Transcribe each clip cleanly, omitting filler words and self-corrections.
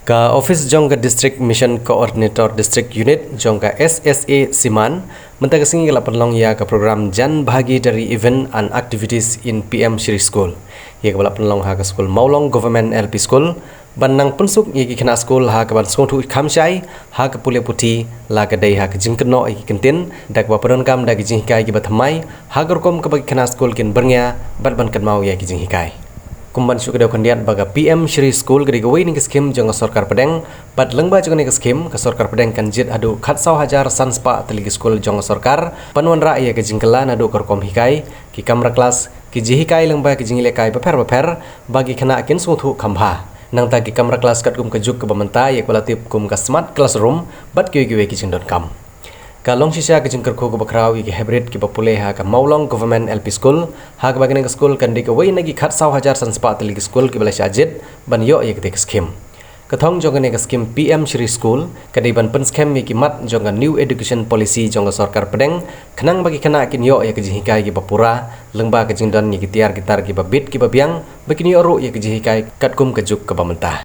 Ka Office Jongga District Mission Coordinator District Unit Jongga SSA Siman mentang singi la penlong ya ke program Jan Bahagi dari Event and Activities in PM Shri School. Ya ke bala penlong ha ke School Maulong Government LP School banang pensuk ya ke kena school ha ke ban songtu khamshai ha ke Pulia Putih la ke dai ha ke jingkeno ya ke kentin dak ba peronkam dak jingkai ke bathamai ha ke rokom ke bagi kena school kin bernya bat ban kan mau ya ke jingkai. Kumban syuk kedau kandiat baga PM Shri School gedi gawai ni skim jong Sarkar Pedang pat lengba jong ni skim ke Sarkar Pedang kan jit adu khatsau hajar sanspa teligi school jong Sarkar panuan rakyat ke jingkelan adu korkom hikai ki kamera kelas ki jihikai lengba ki jingile kai beper bagi kena kin sungtu kambha nang ta ki kamera kelas kat kum kejuk ke bamenta yak balatip kum ka smart classroom bat ki ki jing .com Kalong sisa ke jengker ko bakraw ki hybrid ki popule ha ka Maulong Government LP School ha ka bagane school kan dik wei nagi khatsau hajar sanspa teligi school ki bala sajid ban yo ye ke skim kathong jongane ka skim PM Shri School kadai ban pen skim ki mat jonga new education policy jonga Sarkar Pedang khenang bagi kena kin yo ye ke jihikai ki bapura lengba ke jingdan ye ki tiar gitar ki babit ki babiang bakini yo ru ye ke jihikai katkum kejuk ke bamenta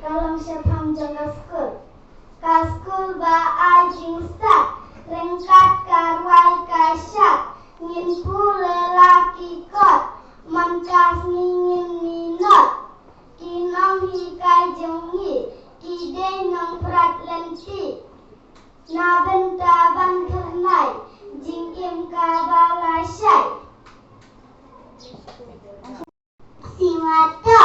Kalong syafam jangga school ka school ba ajing sat lengkat karwai kasyat ngin pule laki kot mankas ngin minot kinong hikai jengi kide nong prat lenti na benta ban kernai jingkim ka balasyai siwato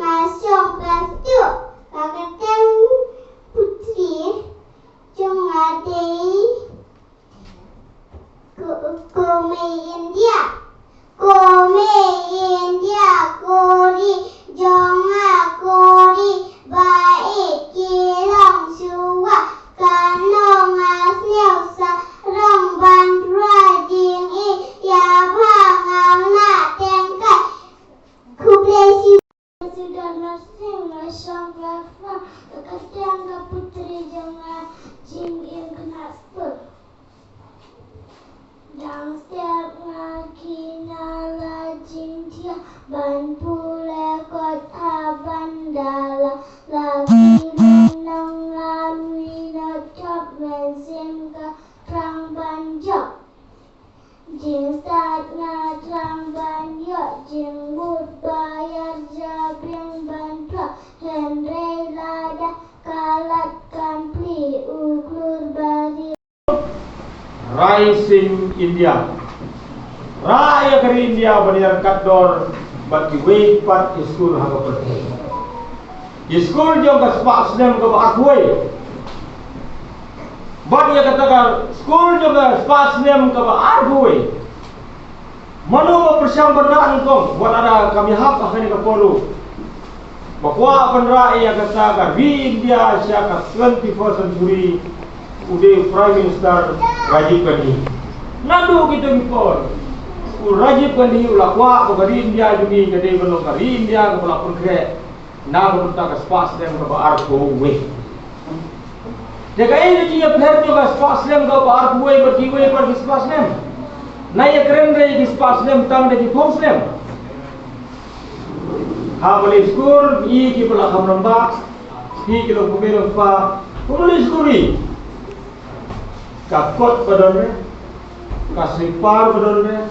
masuk kelas tu kakak putri cuma Asma, kasihan ke putri jangan jing in kena spur. Downstairs ngakinala jing dia ban pule kota bandala lagi renang ngalui notop mesin ke terang banjok. Jing saat ngatrang banjok jing bud bayar jabing bantuan Henry lada kalatkan pli uglur bari. Rising India. Raya ke India baniar kador bagi way pat school haga pergi. School jom ke sepak senam ke bakwe. Bani yang katakan school jom ke sepak senam ke bakwe. Manu bersama bernaan kong buat ada kami hak akan ke polu. Bahwa penrai yang katakan di India siapa 21st century. Udah Prime Minister Rajiv Gandhi. Nadu kita ngikor. Rajiv Gandhi ulakwa kebari India juga jadi belum kari India kepala perkere. Nadu kita kespas dan kebar kowe. Jika ini dia pergi juga kespas dan kebar kowe berkiwe pergi kespas dan. Naya keren dari kespas dan tang dari pos dan. Habis skor i kepala kamramba. Hi kilo kuberon pa. Penulis skori. Kakot badonnya, kasipar badonnya,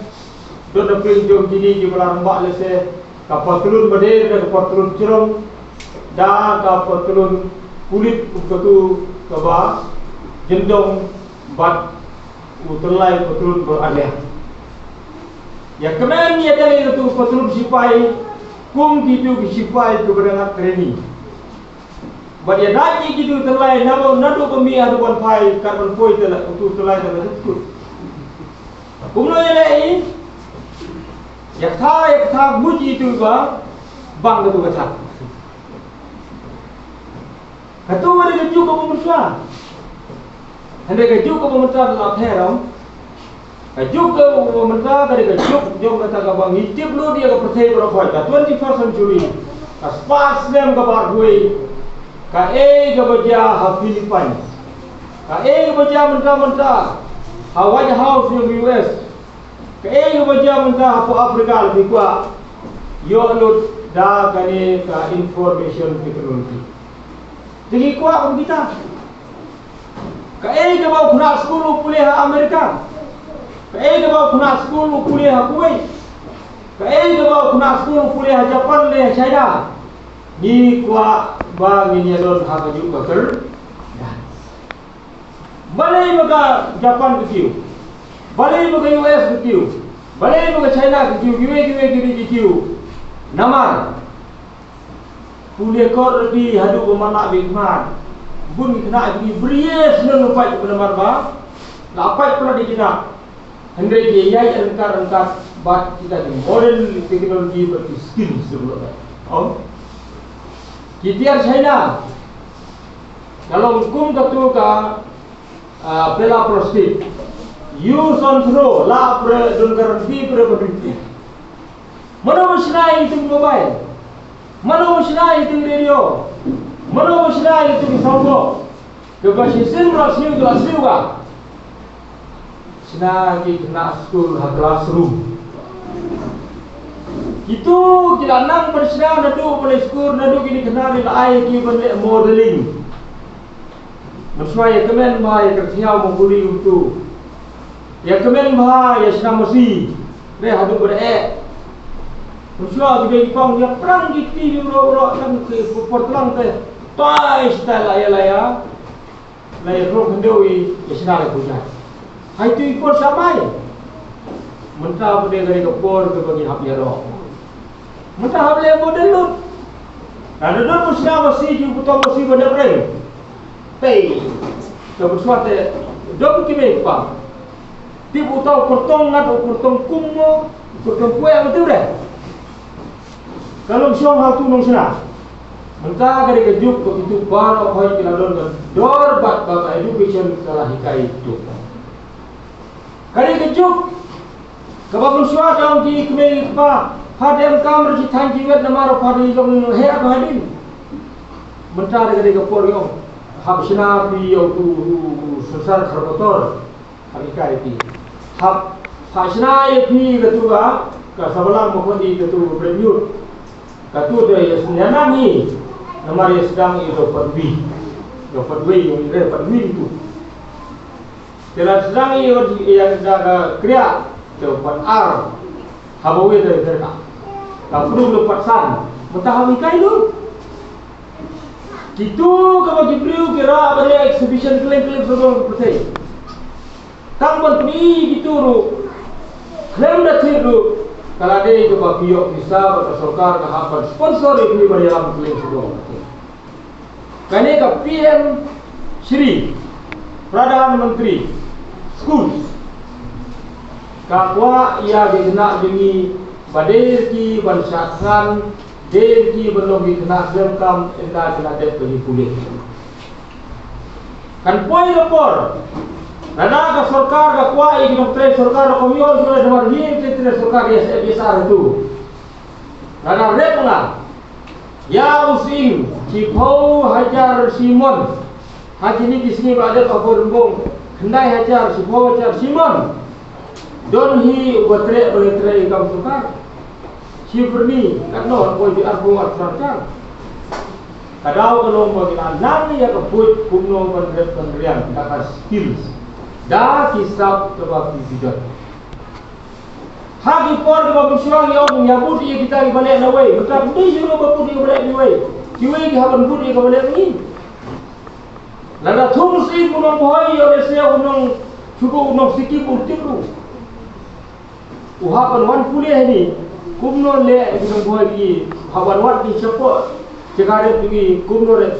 dona pinjom gini jumlah rembak lese, kapatulun badir dan kapatulun cerong, dan kapatulun kulit ukatu kaba, jendong bat utelai patulun beralih. Ya kemen ya dari itu patulun sipai, kum gitu sipai keberangan training. Badia daji gitu terlai namo nado kami ada wan pai karban poi tela untuk terlai tela itu. Kumno yelei yak tha muji itu bang itu kata. Katu ada keju ke pemerintah. Hendak keju ke pemerintah dalam heram. Keju ke pemerintah dari keju jom kata kabang hitip lu dia ke percaya berapa? 21st century. Aspas dem ke barui. Kae kebaja ha Filipin, kae kebaja mentah-mentah ha White House yang US, kae kebaja mentah ha Afrika lebih kuat, yo lut dah kani ka information technology. Jadi kuat pun kita. Kae kebau kena sekolah kuliah Amerika, kae kebau kena sekolah kuliah Kuwait, kae kebau kena sekolah kuliah Jepun le China. Ni kuat bang ini adon hak juga ker. Balai maka Japan ketiu, balai maka US ketiu, balai maka China ketiu, ketiu. Namar, kuliah kor di hadu pemana bigman, bun kena di bries lelupai penamar ba, lapai pula di kita. Hendai dia angkat bat kita di modern teknologi berarti skill sebelumnya. Oh. Kitiar China, kalau hukum ketu ka pela prostit, use on throw, la pre don garanti pre berhenti. Mana musnah itu mobile, mana musnah itu radio, mana musnah itu sound, kebasisan rasmi kelas juga. Senang kita school classroom. Itu kita nang bersama nadu boleh skor nadu kini kenal ni ai ki boleh modeling. Bersama ya kemen bahaya kerja mengguli itu. Ya kemen bahaya senang mesti. Deh hadu berek. Bersama juga ipang dia perang giti uro dan ke portlang teh. Tai style laya. Laya rok hendoi ya senang punya. Hai tu ikut samai. Mentah pada dari kepor ke bagi hab ya roh. Mentah boleh model lu. Ada dulu musnah masih juga betul masih benar benar. Pay. Kalau sesuatu dok kime pa. Ti betul portong atau portong kummo, portong kue betul deh. Kalau siang hal tu nong sana. Mentah kali kejuk begitu baru kau kita don dor bat bak education salah hikai itu. Kali kejuk kalau sesuatu yang di kime pa. Hadem kamar ci tanji wet na maro padi long he ado hadin mencari ketika Korea habisna pi au tu sesar karbotor harika itu habisna pi ketua ke sebelah mukodi ketua bernyut ketua dia senyana ni nama dia sedang itu pergi yang itu Jelas sedang yang dah kriya cepat ar habawe dari mereka. Tak perlu lepas san. Mentahawi kayu. Itu kalau diberi kira pada exhibition klaim sebelum selesai. Tang berpeni gitu ru. Klaim dah tiru. Kalau ada itu bagiok bisa pada sokar kehapan sponsor itu dalam klaim sebelum. Kini ke PM Shri Perdana Menteri Schools kakwa ia dikena dengan badir ki bansakhan der ki belum dikena semkam indah kena dep pulih kan poin lapor nana ka sarkar kakwa i dokter sarkar komion sudah demar hi tetre sarkar ya biasa itu nana repla ya using cipau hajar Simon haji ni kisni berada pada rembung hendai hajar cipau hajar Simon don hi batre batre ikam sukar Siberni kano koi di arbu arsakan kadau kalau bagi anak ya kebut kumno pendirian kata skills dah kisah sebab video hagi por di bawah syurang yang menyambut ia kita di balik nawai maka ni syurang bapun di balik nawai kiwai di haban pun di balik ni lada thum si punong bohai oleh saya unong cukup unong sikit pun tiru uhapan wan kuliah ni kumno le ibang buhay di haban wat di siapa cekare pergi kumno re